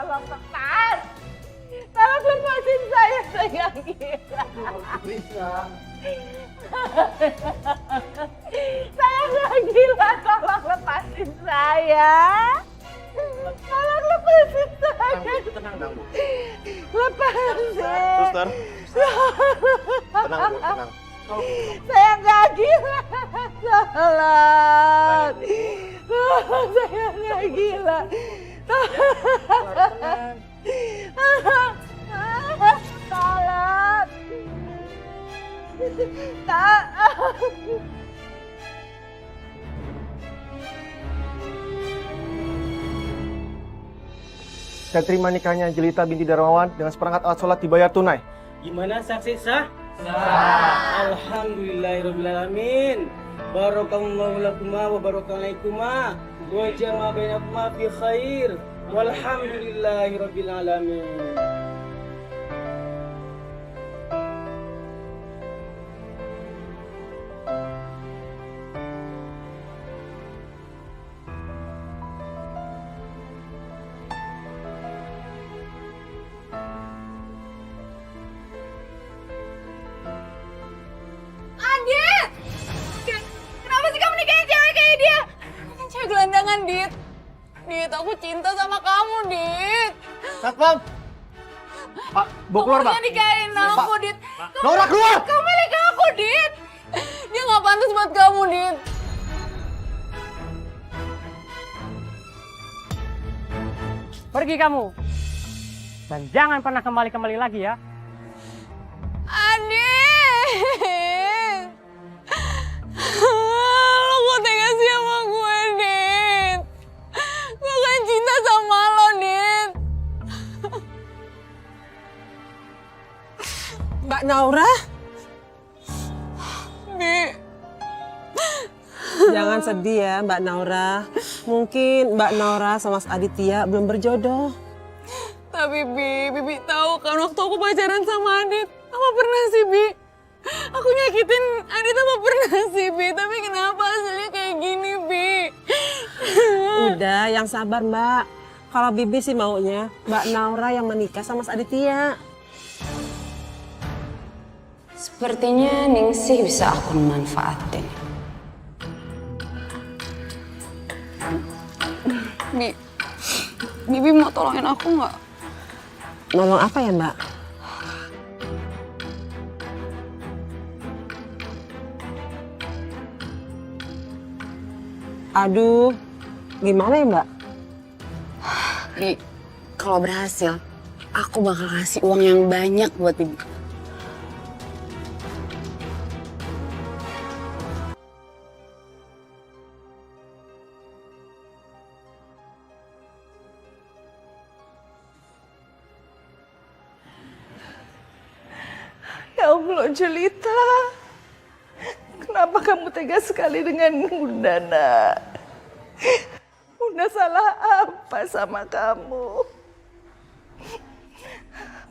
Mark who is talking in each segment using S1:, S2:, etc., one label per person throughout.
S1: tolong lepas. Tolong lepasin saya nggak gila.
S2: Bisa.
S1: Saya nggak gila, tolong lepasin saya. Tolong lepasin saya.
S2: Tenang dong, Bu.
S1: Lepasin.
S2: Suster. Tenang, Bu, tenang.
S1: Saya nggak gila. Tolong. Saya nggak gila. Tolong. Tolong.
S3: Saya terima nikahnya Jelita binti Darmawan dengan seperangkat alat sholat dibayar tunai.
S4: Gimana saksi sah? Sah. Alhamdulillahirrahmanirrahim. Barakallahu lakuma wa barakalaikuma. Wa jama'a bainakuma fi khair. Walhamdulillahirabbil alamin.
S5: Adit! Kenapa sih kamu nikahin cewek kayak dia? Kan cewek gelandangan, Dit. Dit, aku cinta sama kamu, Dit.
S3: Satpam! Pak, bawa keluar, Pak.
S5: Kamu nikahin aku, Dit.
S3: Laura, keluar!
S5: Kamu milik aku, Dit. Dia nggak pantas buat kamu, Dit.
S6: Pergi kamu. Dan jangan pernah kembali lagi ya.
S5: Adit! Lo kok tega sih sama gue, Dit? Gue kan cinta sama lo, Dit.
S7: Mbak Naura?
S5: Bi.
S7: Jangan sedih ya Mbak Naura. Mungkin Mbak Naura sama Mas Aditya belum berjodoh.
S5: Tapi Bibi tahu kan waktu aku pacaran sama Adit. Apa pernah sih, Bi? Aku nyakitin Adit apa pernah sih, Bi? Tapi kenapa hasilnya kayak gini, Bi?
S7: Udah, yang sabar Mbak. Kalau Bibi sih maunya Mbak Naura yang menikah sama Mas Aditya.
S8: Sepertinya Ningsih bisa aku manfaatin.
S5: Bibi mau tolongin aku nggak?
S7: Nolong apa ya Mbak? Aduh, gimana ya Mbak?
S8: Bi, kalau berhasil, aku bakal kasih uang yang banyak buat Bibi.
S1: Ya Allah, Jelita. Kenapa kamu tega sekali dengan Bunda, nak? Bunda salah apa sama kamu?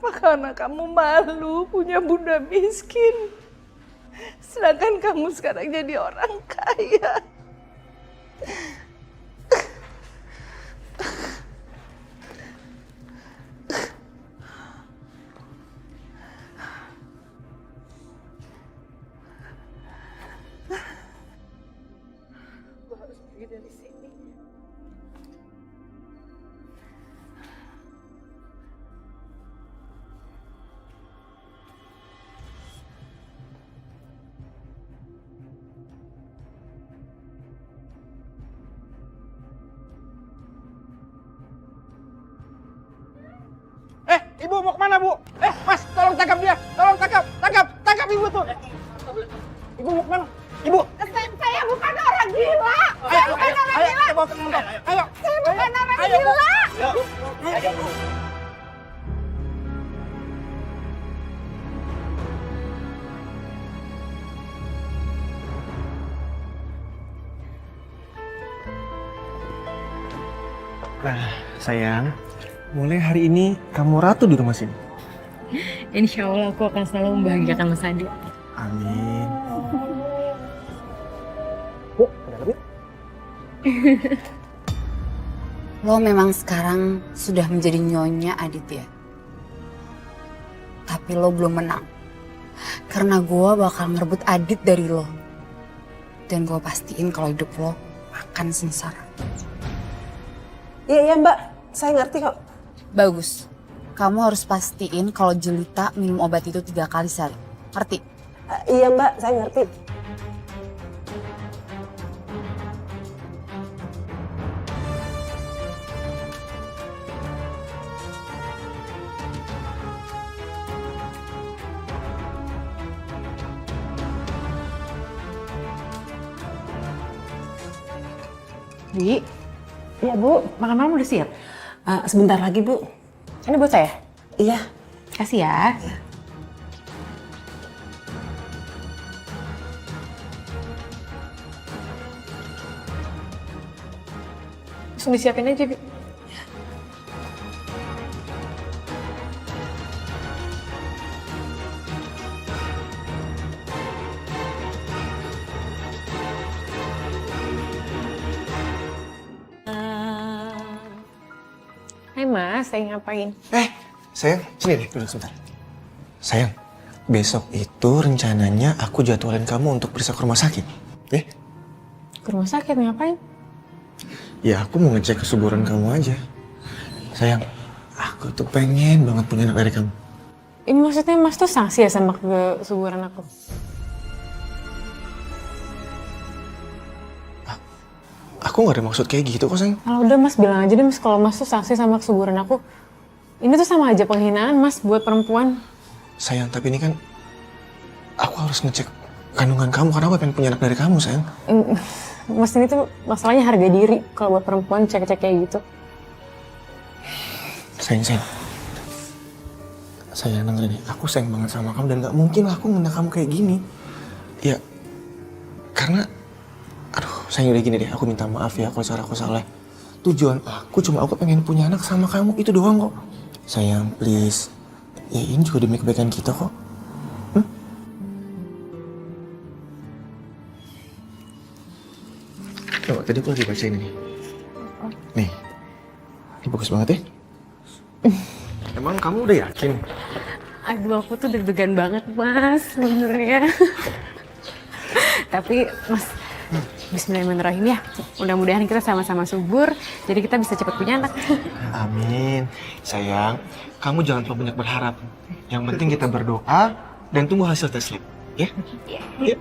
S1: Apa karena kamu malu punya bunda miskin? Sedangkan kamu sekarang jadi orang kaya. Dari sini.
S3: Ibu mau kemana, Bu? Mas, tolong tangkap dia. Tolong tangkap. Tangkap ibu tuh. Ibu mau kemana? Ibu.
S1: Saya bukan orang gila. Saya bukan orang gila.
S3: Ayo, bawa ke kantor. Ayo.
S1: Saya bukan orang gila.
S3: Ayo. Nah, sayang, mulai hari ini kamu ratu di rumah sini.
S6: Insya Allah aku akan selalu membahagiakan Mas Adi.
S3: Amin. Bu, ada lagi?
S8: Lo memang sekarang sudah menjadi nyonya Aditya. Tapi lo belum menang. Karena gue bakal merebut Adit dari lo. Dan gue pastiin kalau hidup lo akan sengsara.
S7: Iya Mbak, saya ngerti kok.
S8: Bagus. Kamu harus pastiin kalau Jelita minum obat itu 3 kali sehari. Ngerti?
S7: Iya Mbak, saya ngerti.
S5: Bi, iya Bu, makan malam udah siap?
S7: Sebentar lagi Bu.
S5: Ini buat saya?
S7: Iya.
S5: Kasih ya. Langsung disiapin aja, Bi. Hai Mas, saya ngapain?
S2: Sayang, sini deh duduk sebentar. Sayang, besok itu rencananya aku jadwalin kamu untuk periksa ke rumah sakit.
S5: Ke rumah sakit ngapain?
S2: Ya aku mau ngecek kesuburan kamu aja. Sayang, aku tuh pengen banget punya anak dari kamu.
S5: Ini maksudnya Mas tuh sanksi ya sama kesuburan aku?
S2: Aku gak ada maksud kayak gitu kok sayang.
S5: Kalau udah Mas bilang aja deh Mas kalau Mas tuh sanksi sama kesuburan aku. Ini tuh sama aja penghinaan Mas buat perempuan.
S2: Sayang, tapi ini kan aku harus ngecek kandungan kamu karena aku pengen punya anak dari kamu sayang.
S5: Mas ini tuh masalahnya harga diri kalau buat perempuan cek-cek kayak gitu.
S2: Sayang. Sayang dengerin nih, aku sayang banget sama kamu dan gak mungkin aku ngena kamu kayak gini. Ya, karena sayang udah gini deh, aku minta maaf ya kalau cara aku salah. Tujuan aku pengen punya anak sama kamu, itu doang kok. Sayang, please. Ya ini juga demi kebaikan kita kok. Coba, tadi aku lagi baca ini. Nih, ini bagus banget ya. Emang kamu udah yakin?
S5: Aduh aku tuh deg-degan banget Mas sebenarnya. Tapi Mas, bismillahirrahmanirrahim ya. Mudah-mudahan kita sama-sama subur, jadi kita bisa cepat punya anak.
S2: Amin. Sayang, kamu jangan terlalu banyak berharap. Yang penting kita berdoa dan tunggu hasil tes lab, ya? Iya.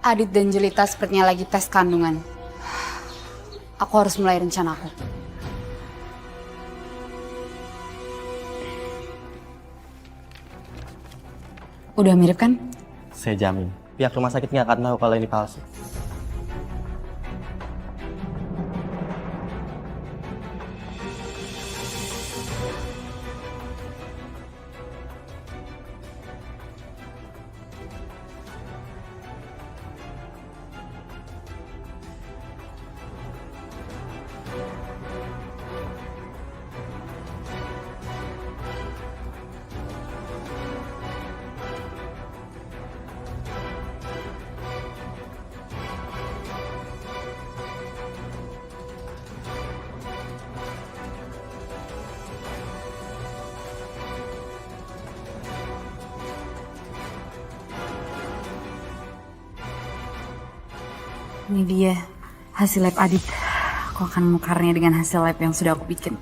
S8: Adit dan Jelita sepertinya lagi tes kandungan. Aku harus mulai rencanaku. Udah mirip kan?
S9: Saya jamin, pihak rumah sakit nggak akan tahu kalau ini palsu.
S8: Ini dia hasil lab Adit. Aku akan menukarnya dengan hasil lab yang sudah aku bikin.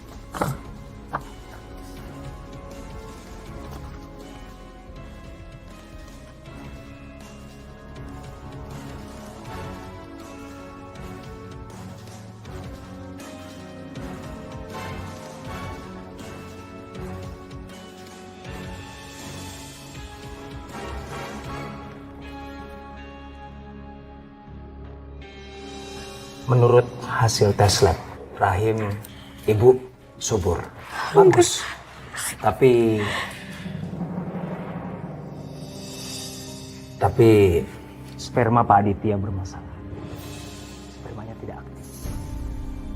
S3: Menurut hasil tes lab, rahim ibu subur. Bagus. Tapi sperma Pak Aditya bermasalah. Spermanya tidak aktif.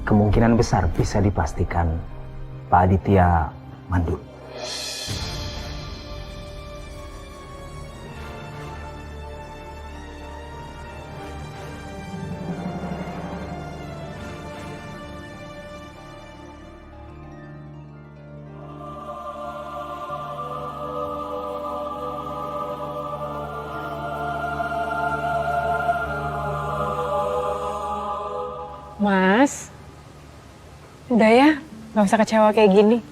S3: Kemungkinan besar bisa dipastikan Pak Aditya mandul.
S5: Mas, udah ya, gak usah kecewa kayak gini.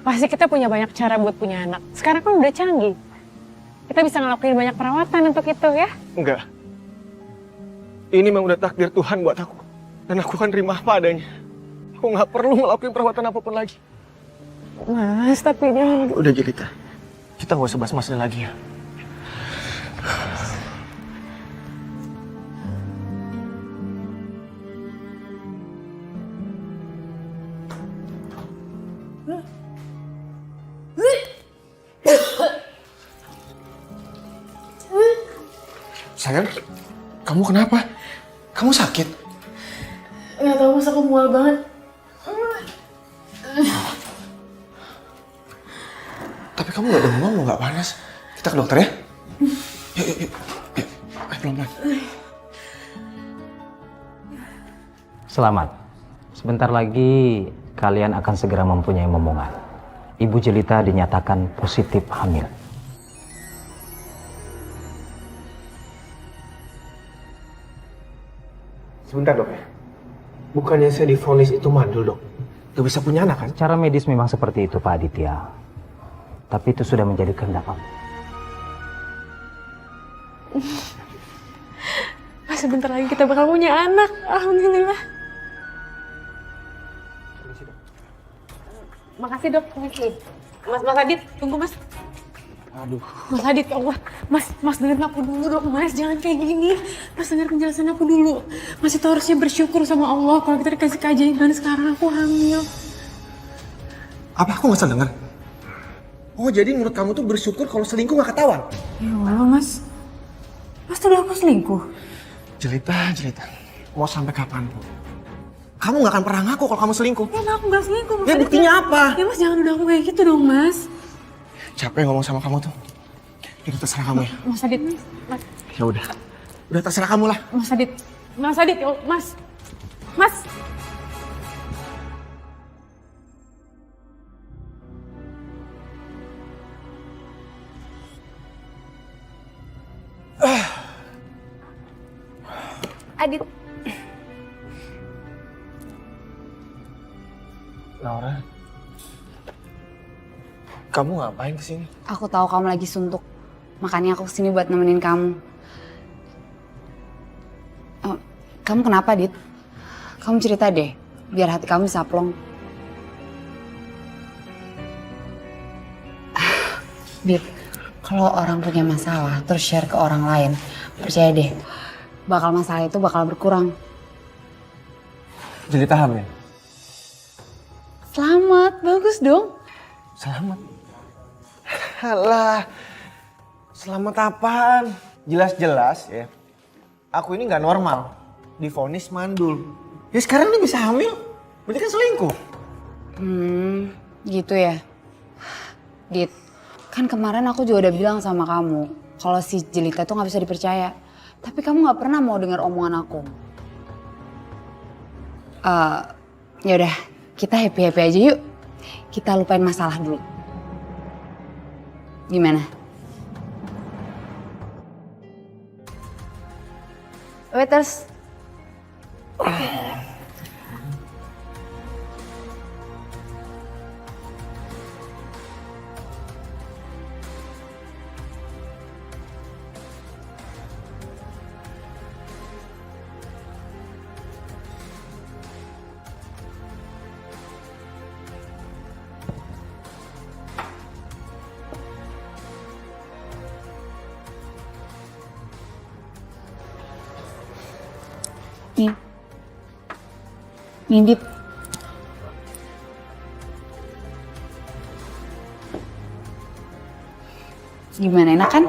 S5: Pasti kita punya banyak cara buat punya anak. Sekarang kan udah canggih. Kita bisa ngelakuin banyak perawatan untuk itu ya.
S2: Enggak. Ini memang udah takdir Tuhan buat aku. Dan aku akan terima apa adanya. Aku nggak perlu ngelakuin perawatan apapun lagi.
S5: Mas, tapi jangan...
S2: Udah Jelita, kita nggak usah bahas masalah lagi ya. Sayang, kamu kenapa? Kamu sakit?
S5: Nggak tahu, mas, aku mual banget.
S2: Tapi kamu nggak demam, nggak panas. Kita ke dokter ya? Yuk. Ayo pelan-pelan.
S10: Selamat. Sebentar lagi kalian akan segera mempunyai momongan. Ibu Jelita dinyatakan positif hamil.
S2: Sebentar dok ya. Bukannya saya divonis itu mandul dok. Gak bisa punya anak kan?
S10: Secara medis memang seperti itu Pak Aditya. Tapi itu sudah menjadi kehendak kamu.
S5: Mas, sebentar lagi kita bakal punya anak. Alhamdulillah. Makasih dok. Makasih. Mas Adit, tunggu mas.
S2: Aduh.
S5: Mas Adit, ya Allah. Mas dengerin aku dulu dong, mas. Jangan kayak gini. Mas denger penjelasan aku dulu. Mas itu harusnya bersyukur sama Allah kalau kita dikasih keajaiban sekarang aku hamil.
S2: Apa aku nggak salah dengar? Oh jadi menurut kamu tuh bersyukur kalau selingkuh nggak ketahuan?
S5: Ya Allah, mas. Mas tuh aku selingkuh.
S2: Jelita. Mau sampai kapan bu? Kamu nggak akan pernah ngaku kalau kamu selingkuh.
S5: Ya aku nggak selingkuh. Mas
S2: ya
S5: Adit,
S2: buktinya apa?
S5: Ya mas jangan udah aku kayak gitu dong, mas.
S2: Capek ngomong sama kamu tuh. Itu terserah kamu ya.
S5: Mas Adit, mas.
S2: Ya udah terserah kamu lah.
S5: Mas Adit, ya, mas.
S8: Adit,
S2: Laura, kamu ngapain kesini?
S8: aku tahu kamu lagi suntuk. Makanya aku kesini buat nemenin kamu. Kamu kenapa, Dit? Kamu cerita deh, biar hati kamu bisa plong. Dit, kalau orang punya masalah terus share ke orang lain, percaya deh, masalah itu bakal berkurang.
S2: Jelita hamil.
S8: Selamat, bagus dong.
S2: Selamat. Alah, selamat apaan? Jelas-jelas ya, aku ini nggak normal. Divonis mandul. Ya sekarang ini bisa hamil, berarti kan selingkuh.
S8: Gitu ya. Dit, kan kemarin aku juga udah bilang sama kamu kalau si Jelita tuh nggak bisa dipercaya. Tapi kamu nggak pernah mau dengar omongan aku. Ya udah, kita happy aja yuk. Kita lupain masalah dulu. Gimana? Waiters. Nih, Dit. Gimana, enak kan?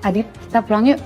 S8: Adit, kita pulang yuk.